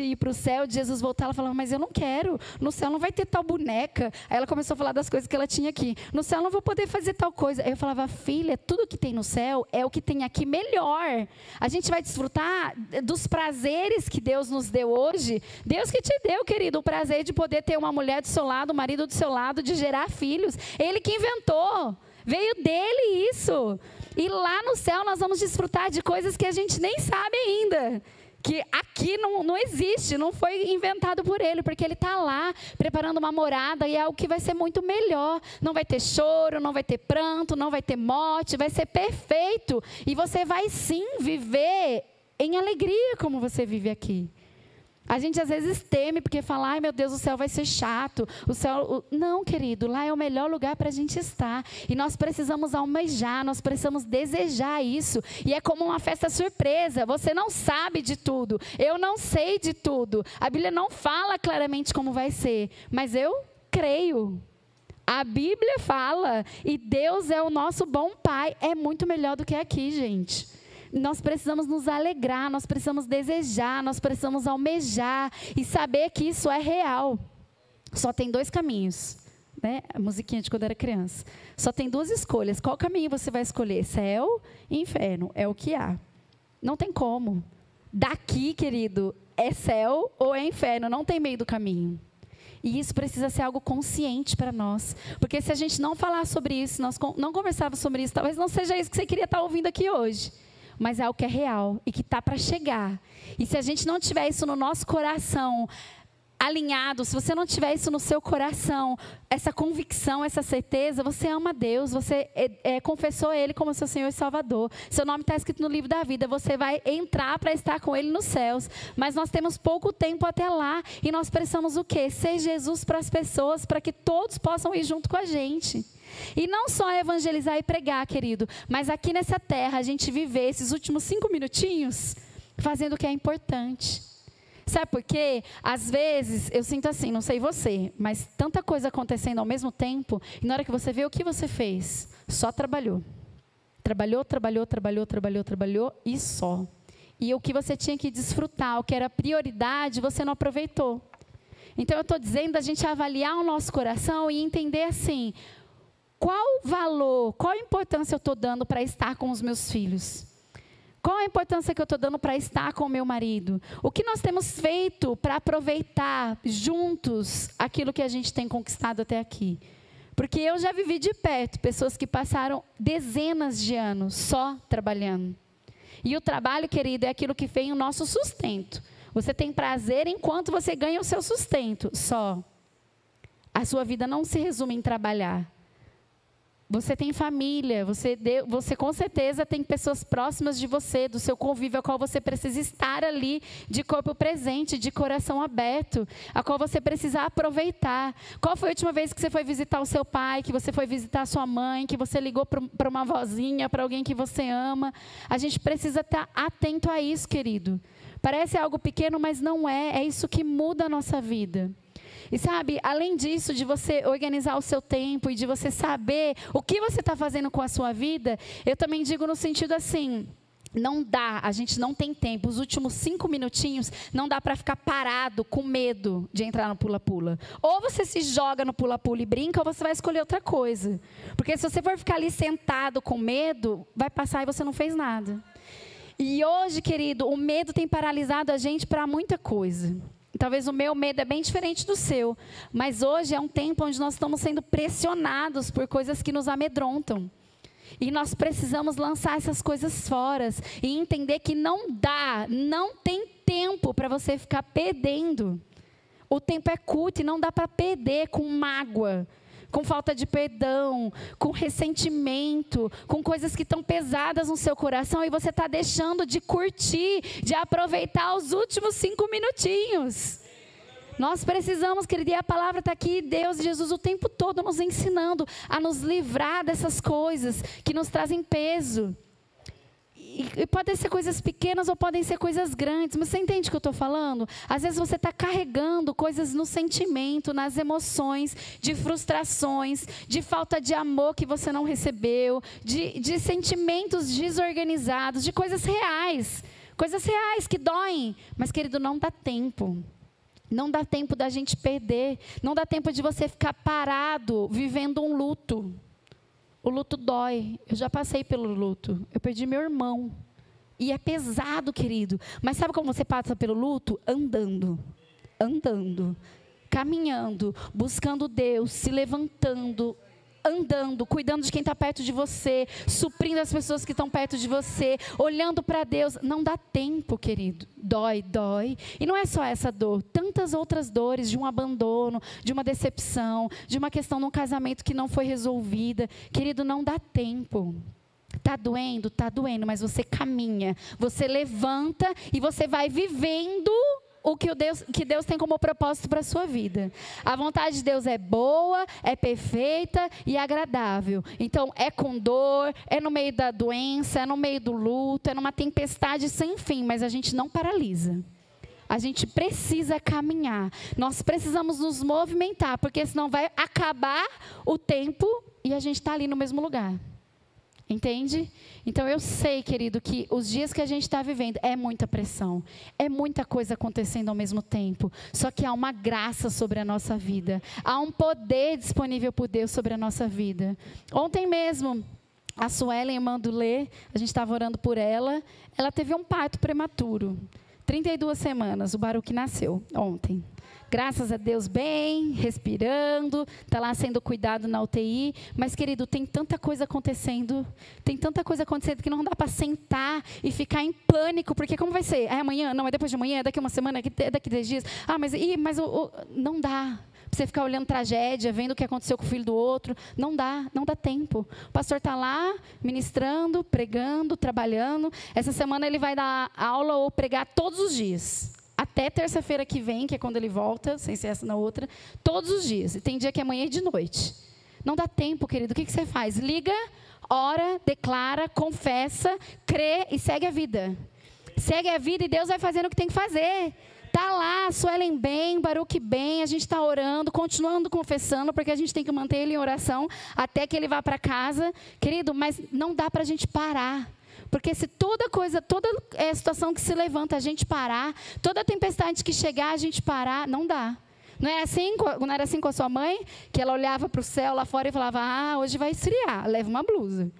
ir para o céu, de Jesus voltar. Ela falava, mas eu não quero, no céu não vai ter tal boneca. Aí ela começou a falar das coisas que ela tinha aqui. No céu eu não vou poder fazer tal coisa. Aí eu falava, filha, tudo que tem no céu é o que tem aqui melhor. A gente vai desfrutar dos prazeres que Deus nos deu hoje. Deus que te deu, querido, o prazer de poder ter uma mulher do seu lado, um marido do seu lado, de gerar filhos. Ele que inventou. Veio dele isso. E lá no céu nós vamos desfrutar de coisas que a gente nem sabe ainda. Que aqui não existe, não foi inventado por ele, porque ele está lá preparando uma morada e é algo que vai ser muito melhor. Não vai ter choro, não vai ter pranto, não vai ter morte, vai ser perfeito. E você vai sim viver em alegria como você vive aqui. A gente às vezes teme porque fala, ai meu Deus, o céu vai ser chato. Não, querido, lá é o melhor lugar para a gente estar. E nós precisamos almejar, nós precisamos desejar isso. E é como uma festa surpresa, você não sabe de tudo. Eu não sei de tudo. A Bíblia não fala claramente como vai ser, mas eu creio. A Bíblia fala, e Deus é o nosso bom Pai. É muito melhor do que aqui, gente. Nós precisamos nos alegrar, nós precisamos desejar, nós precisamos almejar e saber que isso é real. Só tem 2 caminhos. né? A musiquinha de quando era criança. Só tem 2 escolhas. Qual caminho você vai escolher? Céu e inferno. É o que há. Não tem como. Daqui, querido, é céu ou é inferno. Não tem meio do caminho. E isso precisa ser algo consciente para nós. Porque se a gente não falar sobre isso, nós não conversarmos sobre isso, talvez não seja isso que você queria estar ouvindo aqui hoje. Mas é algo que é real e que está para chegar. E se a gente não tiver isso no nosso coração alinhado, se você não tiver isso no seu coração, essa convicção, essa certeza, você ama Deus, você confessou Ele como seu Senhor e Salvador. Seu nome está escrito no livro da vida, você vai entrar para estar com Ele nos céus. Mas nós temos pouco tempo até lá e nós precisamos o quê? Ser Jesus para as pessoas, para que todos possam ir junto com a gente. E não só evangelizar e pregar, querido, mas aqui nessa terra a gente viver esses últimos 5 minutinhos fazendo o que é importante. Sabe por quê? Às vezes, eu sinto assim, não sei você, mas tanta coisa acontecendo ao mesmo tempo, e na hora que você vê o que você fez, só trabalhou. Trabalhou e só. E o que você tinha que desfrutar, o que era prioridade, você não aproveitou. Então eu estou dizendo a gente avaliar o nosso coração e entender assim, qual valor, qual importância eu estou dando para estar com os meus filhos? Qual a importância que eu estou dando para estar com o meu marido? O que nós temos feito para aproveitar juntos aquilo que a gente tem conquistado até aqui? Porque eu já vivi de perto pessoas que passaram dezenas de anos só trabalhando. E o trabalho, querido, é aquilo que vem o nosso sustento. Você tem prazer enquanto você ganha o seu sustento, só. A sua vida não se resume em trabalhar. Você tem família, você com certeza tem pessoas próximas de você, do seu convívio, a qual você precisa estar ali de corpo presente, de coração aberto, a qual você precisa aproveitar. Qual foi a última vez que você foi visitar o seu pai, que você foi visitar a sua mãe, que você ligou para uma vozinha, para alguém que você ama? A gente precisa estar atento a isso, querido. Parece algo pequeno, mas não é. É isso que muda a nossa vida. E sabe, além disso, de você organizar o seu tempo e de você saber o que você está fazendo com a sua vida, eu também digo no sentido assim, não dá, a gente não tem tempo, os últimos 5 minutinhos, não dá para ficar parado com medo de entrar no pula-pula. Ou você se joga no pula-pula e brinca, ou você vai escolher outra coisa. Porque se você for ficar ali sentado com medo, vai passar e você não fez nada. E hoje, querido, o medo tem paralisado a gente para muita coisa. Talvez o meu medo é bem diferente do seu, mas hoje é um tempo onde nós estamos sendo pressionados por coisas que nos amedrontam. E nós precisamos lançar essas coisas fora e entender que não dá, não tem tempo para você ficar perdendo. O tempo é curto e não dá para perder com mágoa, com falta de perdão, com ressentimento, com coisas que estão pesadas no seu coração e você está deixando de curtir, de aproveitar os últimos 5 minutinhos. Nós precisamos, querido, e a palavra está aqui, Deus e Jesus o tempo todo nos ensinando a nos livrar dessas coisas que nos trazem peso. E podem ser coisas pequenas ou podem ser coisas grandes, mas você entende o que eu estou falando? Às vezes você está carregando coisas no sentimento, nas emoções, de frustrações, de falta de amor que você não recebeu, de sentimentos desorganizados, de coisas reais que doem. Mas, querido, não dá tempo. Não dá tempo da gente perder, não dá tempo de você ficar parado, vivendo um luto. O luto dói, eu já passei pelo luto, eu perdi meu irmão. E é pesado, querido. Mas sabe como você passa pelo luto? Andando, caminhando, buscando Deus, se levantando, andando, cuidando de quem está perto de você, suprindo as pessoas que estão perto de você, olhando para Deus. Não dá tempo, querido. Dói. E não é só essa dor, tantas outras dores de um abandono, de uma decepção, de uma questão num casamento que não foi resolvida. Querido, não dá tempo. Está doendo, mas você caminha, você levanta e você vai vivendo o que Deus tem como propósito para a sua vida. A vontade de Deus é boa, é perfeita e agradável. Então, é com dor, é no meio da doença, é no meio do luto, é numa tempestade sem fim, mas a gente não paralisa. A gente precisa caminhar. Nós precisamos nos movimentar, porque senão vai acabar o tempo e a gente está ali no mesmo lugar. Entende? Então eu sei, querido, que os dias que a gente está vivendo é muita pressão, é muita coisa acontecendo ao mesmo tempo. Só que há uma graça sobre a nossa vida, há um poder disponível por Deus sobre a nossa vida. Ontem mesmo, a Suelen, irmã do Lê, a gente estava orando por ela, ela teve um parto prematuro, 32 semanas, o Baruque nasceu ontem. Graças a Deus, bem, respirando, está lá sendo cuidado na UTI. Mas, querido, tem tanta coisa acontecendo que não dá para sentar e ficar em pânico, porque como vai ser? É amanhã? Não, é depois de amanhã? É daqui uma semana? É daqui 10 dias? Não dá. Você ficar olhando tragédia, vendo o que aconteceu com o filho do outro, não dá tempo. O pastor está lá, ministrando, pregando, trabalhando. Essa semana ele vai dar aula ou pregar todos os dias. Até terça-feira que vem, que é quando ele volta, sem ser essa na outra, todos os dias. E tem dia que é manhã e de noite. Não dá tempo, querido. O que você faz? Liga, ora, declara, confessa, crê e segue a vida. Segue a vida e Deus vai fazendo o que tem que fazer. Está lá, Suelen bem, Baruque bem, a gente está orando, continuando confessando, porque a gente tem que manter ele em oração até que ele vá para casa. Querido, mas não dá para a gente parar. Porque se toda situação que se levanta a gente parar, toda tempestade que chegar a gente parar, não dá. Não era assim com a sua mãe? Que ela olhava para o céu lá fora e falava, hoje vai esfriar, leva uma blusa.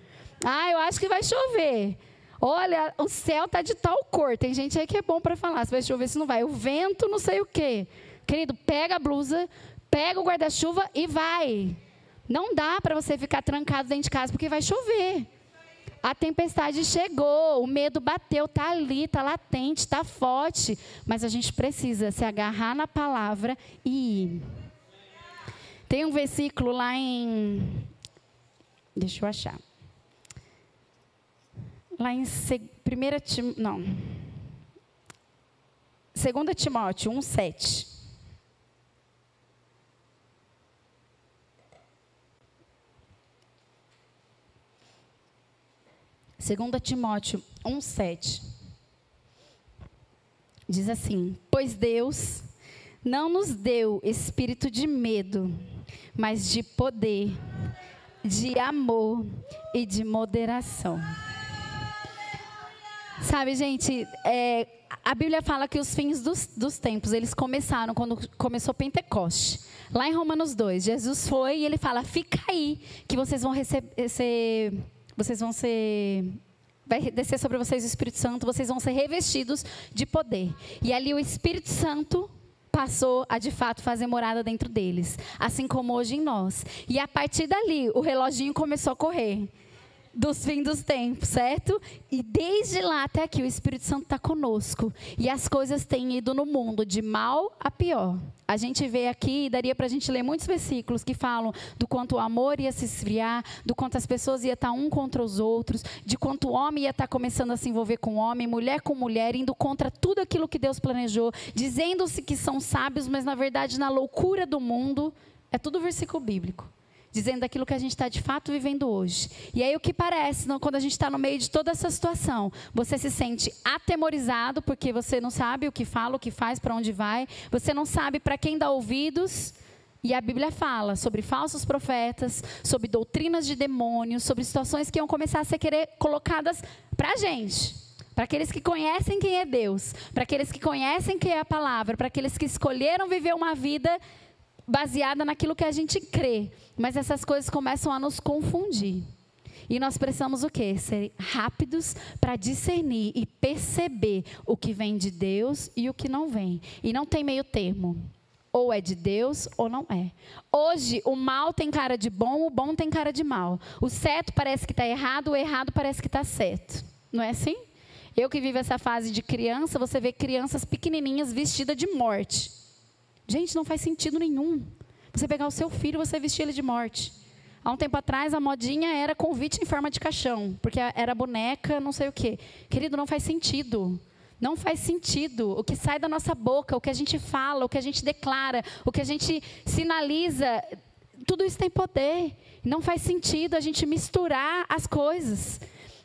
Eu acho que vai chover. Olha, o céu está de tal cor. Tem gente aí que é bom para falar, se vai chover, se não vai. O vento, não sei o quê. Querido, pega a blusa, pega o guarda-chuva e vai. Não dá para você ficar trancado dentro de casa, porque vai chover. A tempestade chegou, o medo bateu, está ali, está latente, está forte. Mas a gente precisa se agarrar na palavra e ir. Tem um versículo lá em... Deixa eu achar. Lá em 2 Timóteo 1,7. Segunda Timóteo 1,7. Diz assim: pois Deus não nos deu espírito de medo, mas de poder, de amor e de moderação. Sabe, gente, a Bíblia fala que os fins dos tempos, eles começaram quando começou Pentecoste. Lá em Romanos 2, Jesus foi e ele fala, fica aí, que vocês vão vai descer sobre vocês o Espírito Santo, vocês vão ser revestidos de poder. E ali o Espírito Santo passou a, de fato, fazer morada dentro deles, assim como hoje em nós. E a partir dali, o reloginho começou a correr. Dos fins dos tempos, certo? E desde lá até aqui o Espírito Santo está conosco. E as coisas têm ido no mundo de mal a pior. A gente vê aqui, daria para a gente ler muitos versículos que falam do quanto o amor ia se esfriar, do quanto as pessoas iam estar um contra os outros, de quanto o homem ia estar começando a se envolver com o homem, mulher com mulher, indo contra tudo aquilo que Deus planejou, dizendo-se que são sábios, mas na verdade na loucura do mundo. É tudo versículo bíblico. Dizendo aquilo que a gente está de fato vivendo hoje. E aí o que parece, quando a gente está no meio de toda essa situação, você se sente atemorizado, porque você não sabe o que fala, o que faz, para onde vai. Você não sabe para quem dá ouvidos. E a Bíblia fala sobre falsos profetas, sobre doutrinas de demônios, sobre situações que iam começar a ser colocadas para a gente. Para aqueles que conhecem quem é Deus, para aqueles que conhecem quem é a palavra, para aqueles que escolheram viver uma vida baseada naquilo que a gente crê. Mas essas coisas começam a nos confundir. E nós precisamos o quê? Ser rápidos para discernir e perceber o que vem de Deus e o que não vem. E não tem meio termo. Ou é de Deus ou não é. Hoje o mal tem cara de bom, o bom tem cara de mal. O certo parece que está errado, o errado parece que está certo. Não é assim? Eu que vivo essa fase de criança, você vê crianças pequenininhas vestidas de morte. Gente, não faz sentido nenhum. Você pegar o seu filho e você vestir ele de morte. Há um tempo atrás, a modinha era convite em forma de caixão, porque era boneca, não sei o quê. Querido, não faz sentido. Não faz sentido. O que sai da nossa boca, o que a gente fala, o que a gente declara, o que a gente sinaliza, tudo isso tem poder. Não faz sentido a gente misturar as coisas.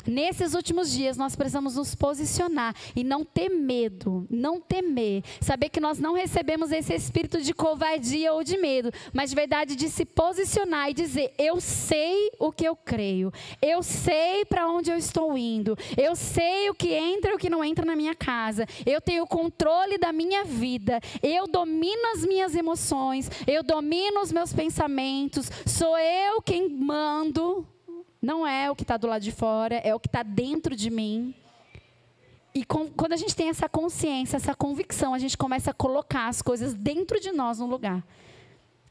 Nesses últimos dias, nós precisamos nos posicionar e não ter medo, não temer. Saber que nós não recebemos esse espírito de covardia ou de medo, mas de verdade de se posicionar e dizer: eu sei o que eu creio, eu sei para onde eu estou indo, eu sei o que entra e o que não entra na minha casa, eu tenho o controle da minha vida, eu domino as minhas emoções, eu domino os meus pensamentos, sou eu quem mando. Não é o que está do lado de fora, é o que está dentro de mim. E quando a gente tem essa consciência, essa convicção, a gente começa a colocar as coisas dentro de nós no lugar.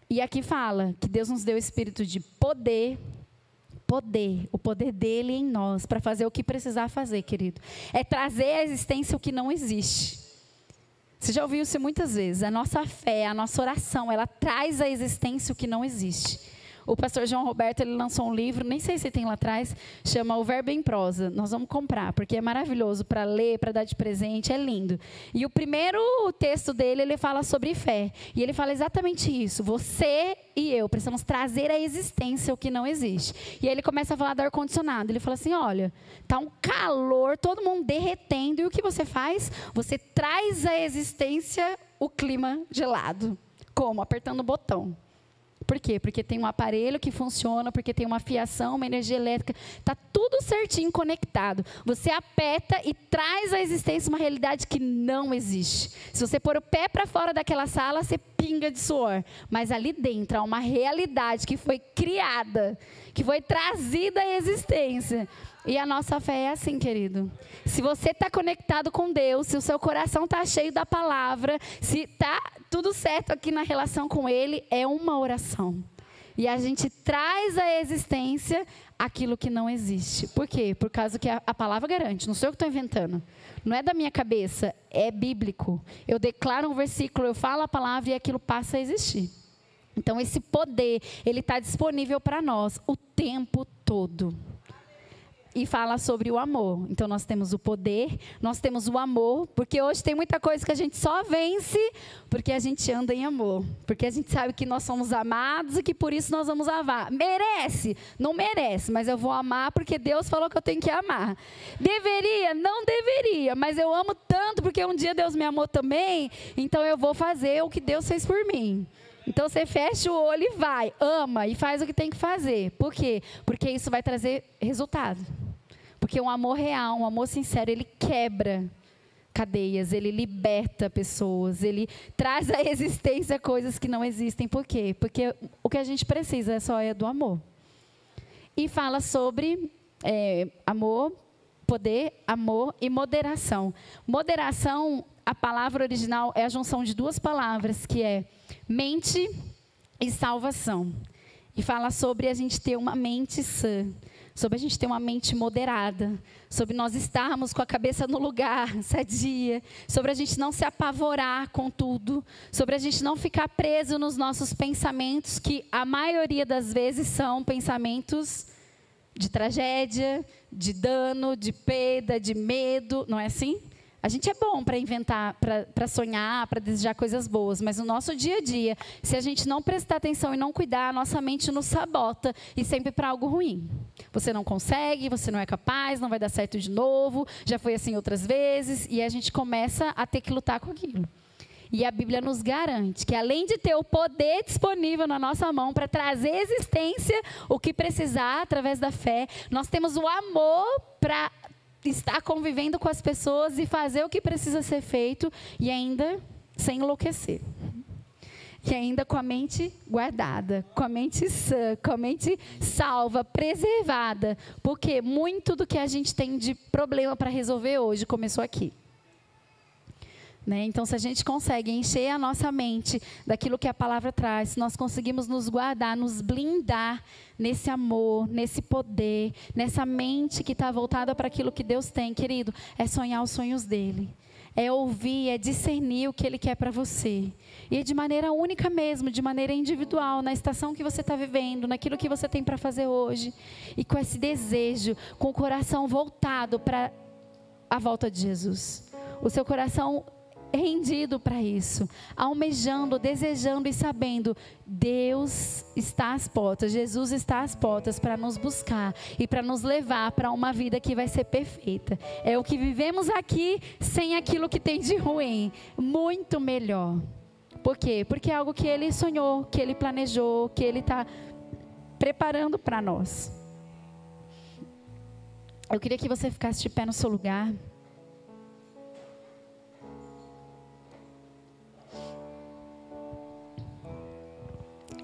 E aqui fala que Deus nos deu o espírito de poder, o poder dele em nós, para fazer o que precisar fazer, querido. É trazer à existência o que não existe. Você já ouviu isso muitas vezes. A nossa fé, a nossa oração, ela traz à existência o que não existe. O pastor João Roberto, ele lançou um livro, nem sei se tem lá atrás, chama O Verbo em Prosa. Nós vamos comprar, porque é maravilhoso para ler, para dar de presente, é lindo. E o primeiro texto dele, ele fala sobre fé. E ele fala exatamente isso. Você e eu precisamos trazer à existência o que não existe. E aí ele começa a falar do ar-condicionado. Ele fala assim: olha, tá um calor, todo mundo derretendo. E o que você faz? Você traz à existência o clima gelado. Como? Apertando o botão. Por quê? Porque tem um aparelho que funciona, porque tem uma fiação, uma energia elétrica, está tudo certinho conectado. Você aperta e traz à existência uma realidade que não existe. Se você pôr o pé para fora daquela sala, você pinga de suor. Mas ali dentro há uma realidade que foi criada, que foi trazida à existência. E a nossa fé é assim, querido. Se você está conectado com Deus, se o seu coração está cheio da palavra, se está tudo certo aqui na relação com Ele, é uma oração. E a gente traz à existência aquilo que não existe. Por quê? Por causa que a palavra garante. Não sou eu que estou inventando. Não é da minha cabeça, é bíblico. Eu declaro um versículo, eu falo a palavra e aquilo passa a existir. Então esse poder, ele está disponível para nós o tempo todo. E fala sobre o amor. Então nós temos o poder, nós temos o amor, porque hoje tem muita coisa que a gente só vence porque a gente anda em amor. Porque a gente sabe que nós somos amados e que por isso nós vamos amar. Merece? Não merece, mas eu vou amar porque Deus falou que eu tenho que amar. Deveria? Não deveria, mas eu amo tanto porque um dia Deus me amou também, então eu vou fazer o que Deus fez por mim. Então você fecha o olho e vai, ama e faz o que tem que fazer. Por quê? Porque isso vai trazer resultado. Porque um amor real, um amor sincero, ele quebra cadeias, ele liberta pessoas, ele traz à existência coisas que não existem. Por quê? Porque o que a gente precisa só é do amor. E fala sobre amor, poder, amor e moderação. Moderação, a palavra original é a junção de duas palavras, que é mente e salvação. E fala sobre a gente ter uma mente sã, sobre a gente ter uma mente moderada, sobre nós estarmos com a cabeça no lugar, sadia, sobre a gente não se apavorar com tudo, sobre a gente não ficar preso nos nossos pensamentos, que a maioria das vezes são pensamentos de tragédia, de dano, de perda, de medo, não é assim? A gente é bom para inventar, para sonhar, para desejar coisas boas, mas no nosso dia a dia, se a gente não prestar atenção e não cuidar, a nossa mente nos sabota e sempre para algo ruim. Você não consegue, você não é capaz, não vai dar certo de novo, já foi assim outras vezes, e a gente começa a ter que lutar com aquilo. E a Bíblia nos garante que além de ter o poder disponível na nossa mão para trazer à existência o que precisar através da fé, nós temos o amor para estar convivendo com as pessoas e fazer o que precisa ser feito e ainda sem enlouquecer. E ainda com a mente guardada, com a mente sã, com a mente salva, preservada. Porque muito do que a gente tem de problema para resolver hoje começou aqui. Né? Então, se a gente consegue encher a nossa mente daquilo que a palavra traz, se nós conseguimos nos guardar, nos blindar nesse amor, nesse poder, nessa mente que está voltada para aquilo que Deus tem, querido, é sonhar os sonhos dele. É ouvir, é discernir o que Ele quer para você. E de maneira única mesmo, de maneira individual, na estação que você está vivendo, naquilo que você tem para fazer hoje. E com esse desejo, com o coração voltado para a volta de Jesus. O seu coração rendido para isso, almejando, desejando e sabendo, Deus está às portas, Jesus está às portas para nos buscar e para nos levar para uma vida que vai ser perfeita. É o que vivemos aqui sem aquilo que tem de ruim, muito melhor. Por quê? Porque é algo que Ele sonhou, que Ele planejou, que Ele está preparando para nós. Eu queria que você ficasse de pé no seu lugar.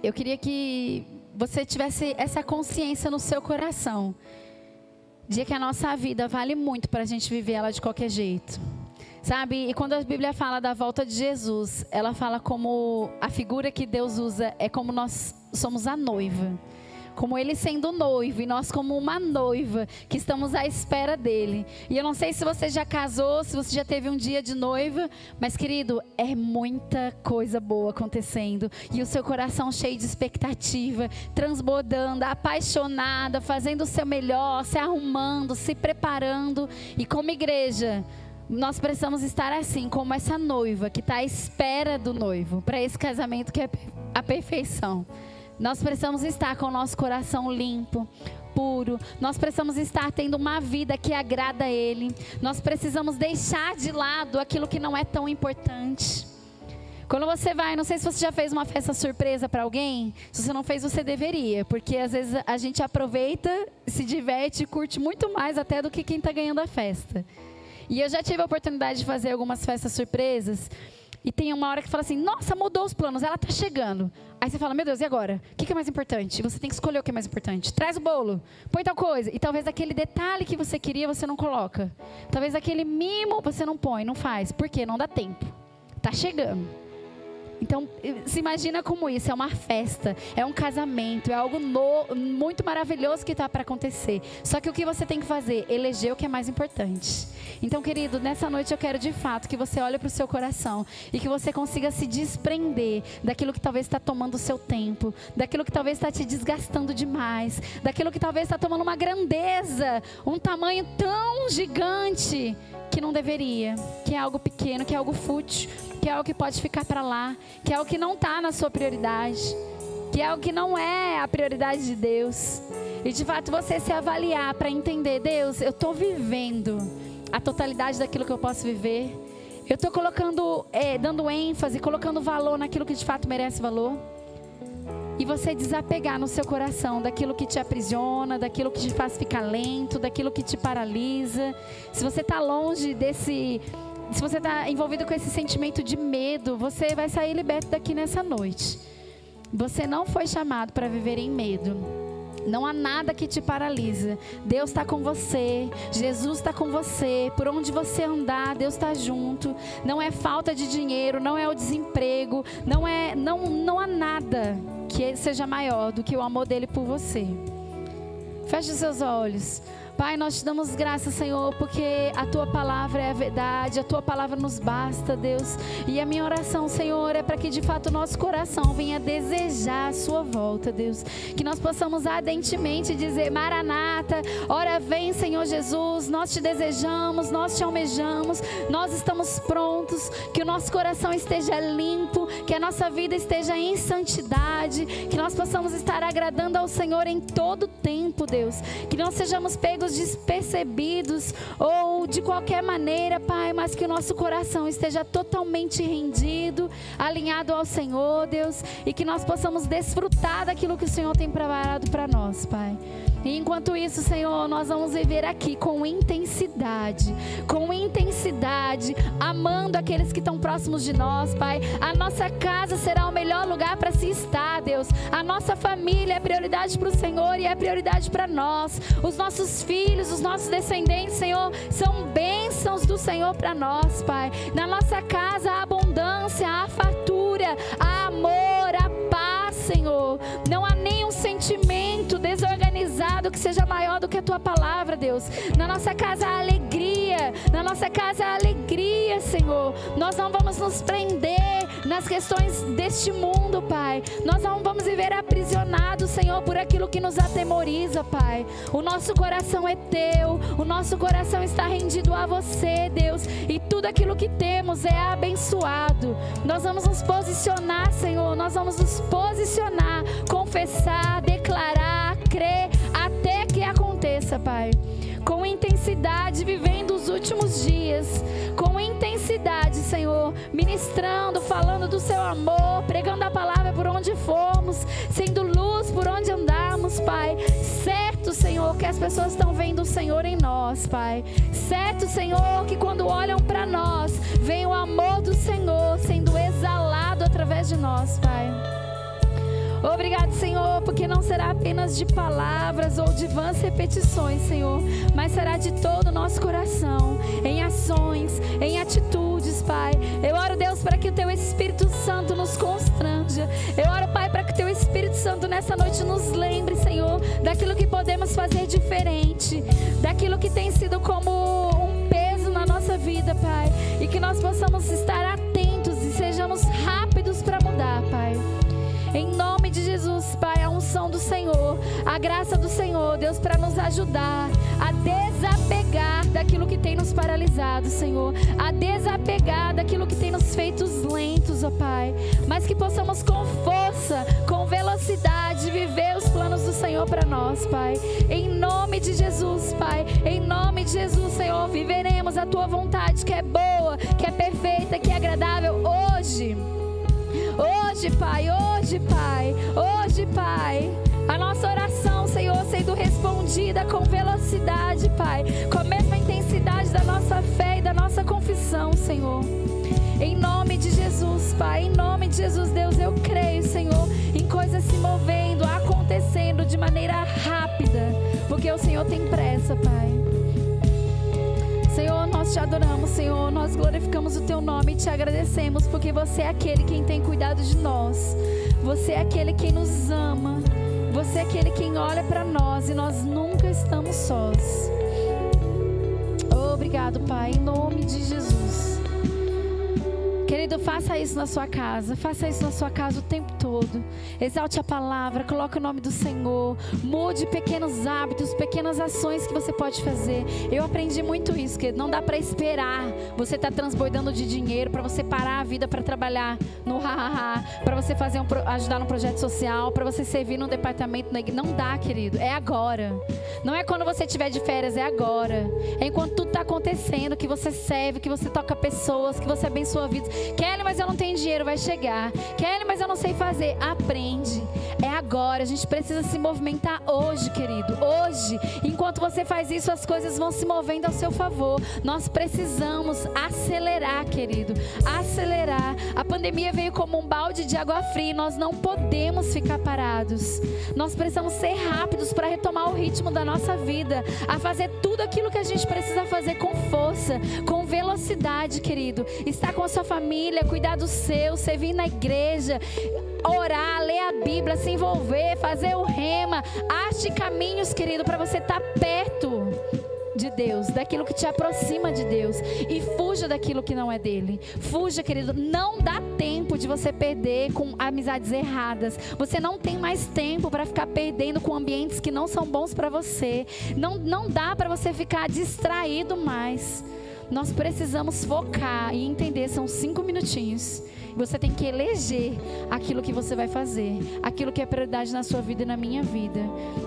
Eu queria que você tivesse essa consciência no seu coração, de que a nossa vida vale muito para a gente viver ela de qualquer jeito, sabe? E quando a Bíblia fala da volta de Jesus, ela fala como a figura que Deus usa é como nós somos a noiva. Como Ele sendo noivo e nós como uma noiva que estamos à espera dEle. E eu não sei se você já casou, se você já teve um dia de noiva, mas querido, é muita coisa boa acontecendo. E o seu coração cheio de expectativa, transbordando, apaixonada, fazendo o seu melhor, se arrumando, se preparando. E como igreja, nós precisamos estar assim, como essa noiva que está à espera do noivo, para esse casamento que é a perfeição. Nós precisamos estar com o nosso coração limpo, puro. Nós precisamos estar tendo uma vida que agrada a Ele. Nós precisamos deixar de lado aquilo que não é tão importante. Quando você vai, não sei se você já fez uma festa surpresa para alguém. Se você não fez, você deveria. Porque às vezes a gente aproveita, se diverte e curte muito mais até do que quem está ganhando a festa. E eu já tive a oportunidade de fazer algumas festas surpresas. E tem uma hora que fala assim, nossa, mudou os planos, ela está chegando. Aí você fala, meu Deus, e agora? O que é mais importante? Você tem que escolher o que é mais importante. Traz o bolo, põe tal coisa. E talvez aquele detalhe que você queria, você não coloca. Talvez aquele mimo você não põe, não faz. Por quê? Não dá tempo. Está chegando. Então, se imagina como isso, é uma festa, é um casamento, é algo muito maravilhoso que está para acontecer. Só que o que você tem que fazer? Eleger o que é mais importante. Então, querido, nessa noite eu quero de fato que você olhe para o seu coração e que você consiga se desprender daquilo que talvez está tomando o seu tempo, daquilo que talvez está te desgastando demais, daquilo que talvez está tomando uma grandeza, um tamanho tão gigante que não deveria, que é algo pequeno, que é algo fútil, que é algo que pode ficar para lá, que é algo que não está na sua prioridade, que é algo que não é a prioridade de Deus. E de fato você se avaliar para entender, Deus, eu estou vivendo a totalidade daquilo que eu posso viver. Eu estou colocando, dando ênfase, colocando valor naquilo que de fato merece valor. E você desapegar no seu coração daquilo que te aprisiona, daquilo que te faz ficar lento, daquilo que te paralisa. Se você está longe desse, se você está envolvido com esse sentimento de medo, você vai sair liberto daqui nessa noite. Você não foi chamado para viver em medo. Não há nada que te paralisa. Deus está com você, Jesus está com você. Por onde você andar, Deus está junto. Não é falta de dinheiro, não é o desemprego, não há nada que seja maior do que o amor dele por você. Feche os seus olhos. Pai, nós te damos graças, Senhor, porque a Tua palavra é a verdade, a Tua palavra nos basta, Deus. E a minha oração, Senhor, é para que de fato o nosso coração venha desejar a Sua volta, Deus. Que nós possamos ardentemente dizer, Maranata, ora vem, Senhor Jesus, nós te desejamos, nós te almejamos, nós estamos prontos, que o nosso coração esteja limpo, que a nossa vida esteja em santidade, que nós possamos estar agradando ao Senhor em todo tempo, Deus. Que não sejamos pegos despercebidos ou de qualquer maneira, Pai, mas que o nosso coração esteja totalmente rendido, alinhado ao Senhor, Deus, e que nós possamos desfrutar daquilo que o Senhor tem preparado para nós, Pai. E enquanto isso, Senhor, nós vamos viver aqui com intensidade, amando aqueles que estão próximos de nós, Pai. A nossa casa será o melhor lugar para se estar, Deus. A nossa família é prioridade para o Senhor e é prioridade para nós. Os nossos filhos, os nossos descendentes, Senhor, são bênçãos do Senhor para nós, Pai. Na nossa casa há abundância, há fartura, há amor, há paz, Senhor. Não há nenhum sentimento desorganizado que seja maior do que a Tua palavra, Deus. Na nossa casa há alegria, cura, na nossa casa há alegria, Senhor. Nós não vamos nos prender nas questões deste mundo, Pai. Nós não vamos viver aprisionados, Senhor, por aquilo que nos atemoriza, Pai. O nosso coração é Teu, o nosso coração está rendido a Você, Deus, e tudo aquilo que temos é abençoado. Nós vamos nos posicionar, Senhor, nós vamos nos posicionar, confessar, declarar, crer, até que aconteça, Pai. Com intensidade, vivendo os últimos dias, com intensidade, Senhor, ministrando, falando do Seu amor, pregando a palavra por onde formos, sendo luz por onde andarmos, Pai. Certo, Senhor, que as pessoas estão vendo o Senhor em nós, Pai. Certo, Senhor, que quando olham para nós, vem o amor do Senhor sendo exalado através de nós, Pai. Obrigado, Senhor, porque não será apenas de palavras ou de vãs repetições, Senhor, mas será de todo o nosso coração, em ações, em atitudes, Pai. Eu oro, Deus, para que o Teu Espírito Santo nos constranja. Eu oro, Pai, para que o Teu Espírito Santo nessa noite nos lembre, Senhor, daquilo que podemos fazer diferente, daquilo que tem sido como um peso na nossa vida, Pai, e que nós possamos estar atentos e sejamos rápidos para mudar, Pai. Em nome de Jesus, Pai, a unção do Senhor, a graça do Senhor, Deus, para nos ajudar a desapegar daquilo que tem nos paralisado, Senhor, a desapegar daquilo que tem nos feito lentos, ó Pai, mas que possamos com força, com velocidade, viver os planos do Senhor para nós, Pai. Em nome de Jesus, Pai, em nome de Jesus, Senhor, viveremos a Tua vontade, que é boa, que é perfeita, que é agradável hoje. Hoje, Pai, hoje, Pai, hoje, Pai, a nossa oração, Senhor, sendo respondida com velocidade, Pai, com a mesma intensidade da nossa fé e da nossa confissão, Senhor. Em nome de Jesus, Pai, em nome de Jesus, Deus, eu creio, Senhor, em coisas se movendo, acontecendo de maneira rápida, porque o Senhor tem pressa, Pai. Senhor, nós Te adoramos, Senhor, nós glorificamos o Teu nome e Te agradecemos, porque Você é aquele quem tem cuidado de nós, Você é aquele quem nos ama, Você é aquele quem olha para nós e nós nunca estamos sós. Obrigado, Pai, em nome de Jesus. Querido, faça isso na sua casa, faça isso na sua casa o tempo todo. Exalte a palavra, coloque o nome do Senhor, mude pequenos hábitos, pequenas ações que você pode fazer. Eu aprendi muito isso, querido. Não dá para esperar você estar transbordando de dinheiro para você parar a vida para trabalhar no ha-ha-ha, para você fazer ajudar no projeto social, para você servir num departamento na igreja. Não dá, querido, é agora. Não é quando você estiver de férias, é agora. É enquanto tudo está acontecendo, que você serve, que você toca pessoas, que você abençoa vidas. Kelly, mas eu não tenho dinheiro, vai chegar. Kelly, mas eu não sei fazer. Aprende. É agora. A gente precisa se movimentar hoje, querido. Hoje. Enquanto você faz isso, as coisas vão se movendo ao seu favor. Nós precisamos acelerar, querido. Acelerar. A pandemia veio como um balde de água fria. Nós não podemos ficar parados. Nós precisamos ser rápidos para retomar o ritmo da nossa vida. A fazer tudo aquilo que a gente precisa fazer com força, com velocidade, querido. Estar com a sua família, cuidar do seu, servir na igreja, orar, ler a Bíblia, se envolver, fazer o rema. Ache caminhos, querido, para você estar perto de Deus, daquilo que te aproxima de Deus, e fuja daquilo que não é dele. Fuja, querido. Não dá tempo de você perder com amizades erradas. Você não tem mais tempo para ficar perdendo com ambientes que não são bons para você. Não dá para você ficar distraído mais. Nós precisamos focar e entender, são 5 minutinhos. Você tem que eleger aquilo que você vai fazer, aquilo que é prioridade na sua vida e na minha vida.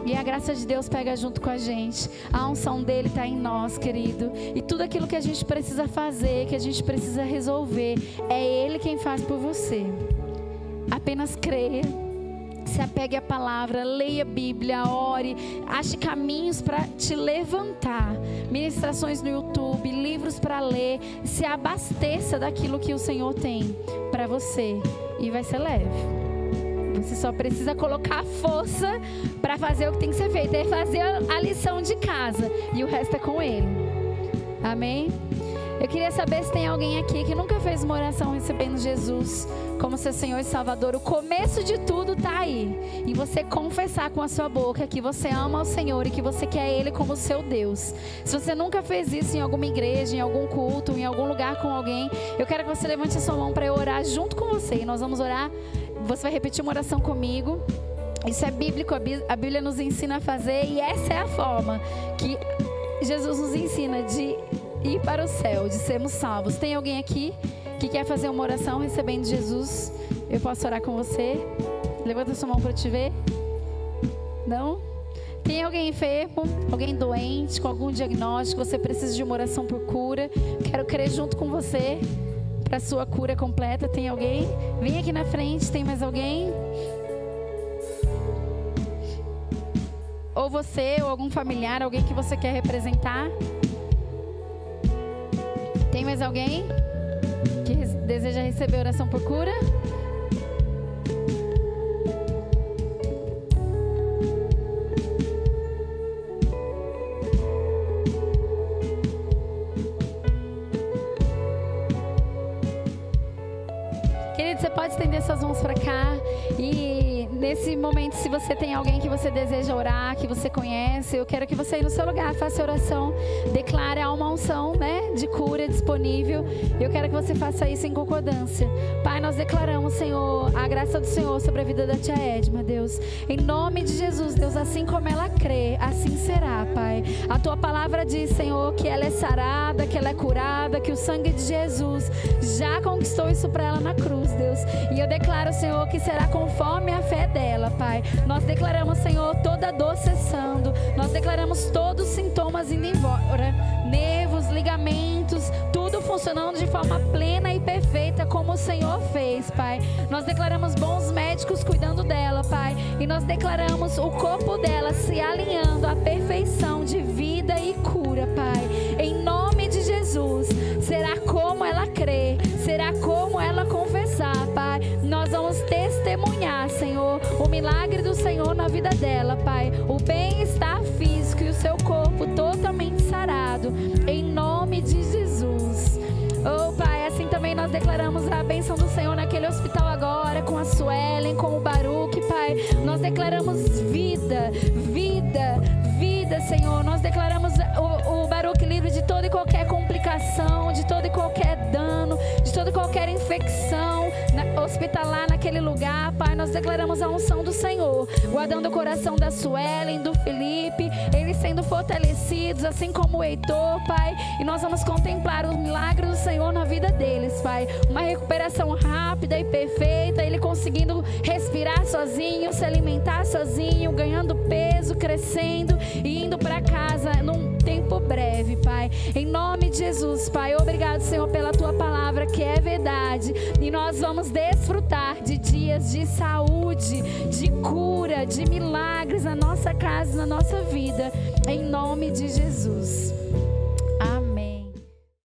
E a graça de Deus pega junto com a gente. A unção dele está em nós, querido. E tudo aquilo que a gente precisa fazer, que a gente precisa resolver, é ele quem faz por você. Apenas creia. Se apegue à palavra, leia a Bíblia, ore, ache caminhos para te levantar. Ministrações no YouTube, livros para ler. Se abasteça daquilo que o Senhor tem para você e vai ser leve. Você só precisa colocar força para fazer o que tem que ser feito. É fazer a lição de casa e o resto é com Ele. Amém? Eu queria saber se tem alguém aqui que nunca fez uma oração recebendo Jesus como seu Senhor e Salvador. O começo de tudo está aí. E você confessar com a sua boca que você ama o Senhor e que você quer Ele como seu Deus. Se você nunca fez isso em alguma igreja, em algum culto, em algum lugar com alguém, eu quero que você levante a sua mão para eu orar junto com você. E nós vamos orar. Você vai repetir uma oração comigo. Isso é bíblico, a Bíblia nos ensina a fazer. E essa é a forma que Jesus nos ensina de ir para o céu, de sermos salvos. Tem alguém aqui que quer fazer uma oração recebendo Jesus? Eu posso orar com você? Levanta sua mão para eu te ver. Não? Tem alguém enfermo, alguém doente, com algum diagnóstico, você precisa de uma oração por cura? Quero crer junto com você para a sua cura completa. Tem alguém? Vem aqui na frente, tem mais alguém? Ou você, ou algum familiar, alguém que você quer representar? Tem mais alguém que deseja receber oração por cura? Querido, você pode estender suas mãos para cá. E nesse momento, se você tem alguém que você deseja orar, que você conhece, eu quero que você aí no seu lugar faça oração, declare a uma unção, né, de cura disponível. Eu quero que você faça isso em concordância. Pai, nós declaramos, Senhor, a graça do Senhor sobre a vida da tia Edma, Deus. Em nome de Jesus, Deus, assim como ela crê, assim será, Pai. A tua palavra diz, Senhor, que ela é sarada, que ela é curada, que o sangue de Jesus já conquistou isso para ela na cruz, Deus. E eu declaro, Senhor, que será conforme a fé dela, Pai. Nós declaramos, Senhor, toda dor cessando. Nós declaramos todos os sintomas indo embora. Nervos, ligamentos, tudo funcionando de forma plena e perfeita como o Senhor fez, Pai. Nós declaramos bons médicos cuidando dela, Pai. E nós declaramos o corpo dela se alinhando à perfeição de vida e cura, Pai. Em nome de Jesus, será como ela crê, será como ela confessar, Pai. Nós vamos testemunhar, Senhor, o milagre do Senhor na vida dela, Pai. O bem-estar físico e o seu corpo totalmente sarado, em nome de Jesus. Oh, Pai, assim também nós declaramos a bênção do Senhor naquele hospital agora, com a Suelen, com o Baruch, Pai. Nós declaramos vida, vida, vida, Senhor. Nós declaramos o Baruch livre de toda e qualquer complicação, de todo e qualquer dano, de toda e qualquer infecção hospitalar naquele lugar, Pai. Nós declaramos a unção do Senhor, guardando o coração da Suelen, do Felipe, eles sendo fortalecidos, assim como o Heitor, Pai. E nós vamos contemplar o milagre do Senhor na vida deles, Pai. Uma recuperação rápida e perfeita, ele conseguindo respirar sozinho, se alimentar sozinho, ganhando peso, crescendo e indo para casa num tempo breve, Pai. Em nome de Jesus, Pai. Obrigado, Senhor, pela tua palavra que é verdade. E nós vamos desfrutar de dias de saúde, de cura, de milagres na nossa casa, na nossa vida. Em nome de Jesus.